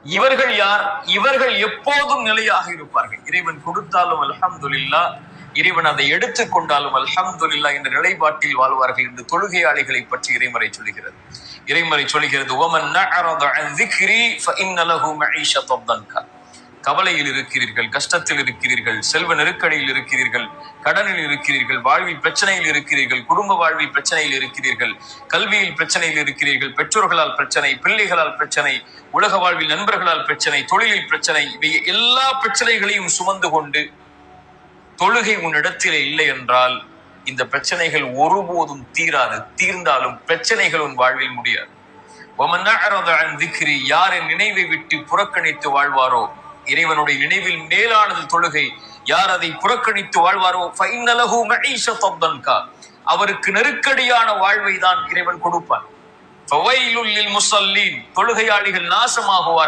இவர்கள் யார்? இவர்கள் எப்போதும் நிலையாக இருப்பார்கள். இறைவன் கொடுத்தாலும் அல்ஹம்துலில்லாஹ், இறைவன் அதை எடுத்துக் கொண்டாலும் அல்ஹம்துலில்லாஹ் என்ற நிலைப்பாட்டில் வாழ்வார்கள் என்று தொழுகையாளிகளை பற்றி இறைமறை சொல்கிறது. இறைமறை சொல்கிறது, வமன் நஅரத அன் ذிக்ரி ஃபஇன்ன லஹு மஈஷத்தன் தன்கா. கவலையில் இருக்கிறீர்கள், கஷ்டத்தில் இருக்கிறீர்கள், செல்வ நெருக்கடியில் இருக்கிறீர்கள், கடனில் இருக்கிறீர்கள், வாழ்வில் பிரச்சனையில் இருக்கிறீர்கள், குடும்ப வாழ்வில் பிரச்சனையில் இருக்கிறீர்கள், கல்வியில் பிரச்சனையில் இருக்கிறீர்கள், பெற்றோர்களால் பிரச்சனை, பிள்ளைகளால் பிரச்சனை, உலக வாழ்வில் நண்பர்களால் பிரச்சனை, தொழிலில் பிரச்சனை, இவை எல்லா பிரச்சனைகளையும் சுமந்து கொண்டு தொழுகை உன்னிடத்திலே இல்லை என்றால் இந்த பிரச்சனைகள் ஒருபோதும் தீராது. தீர்ந்தாலும் பிரச்சனைகள் உன் வாழ்வில் முடியாது. வமன் நஅரத அன் ذிக்ரி, யார் என் நினைவை விட்டு புறக்கணித்து வாழ்வாரோ, இறைவனுடைய நினைவில் மேலானது தொழுகை, யார் அதை புறக்கணித்து வாழ்வாரோ ஃபஇன்ன லஹு மஈஷத்தன் தன்கா, அவருக்கு நெருக்கடியான வாழ்வை தான் இறைவன் கொடுப்பான். ஃபவைலுல் லில் முஸல்லீன், தொழுகையாளிகள் நாசமாகுவார்கள்.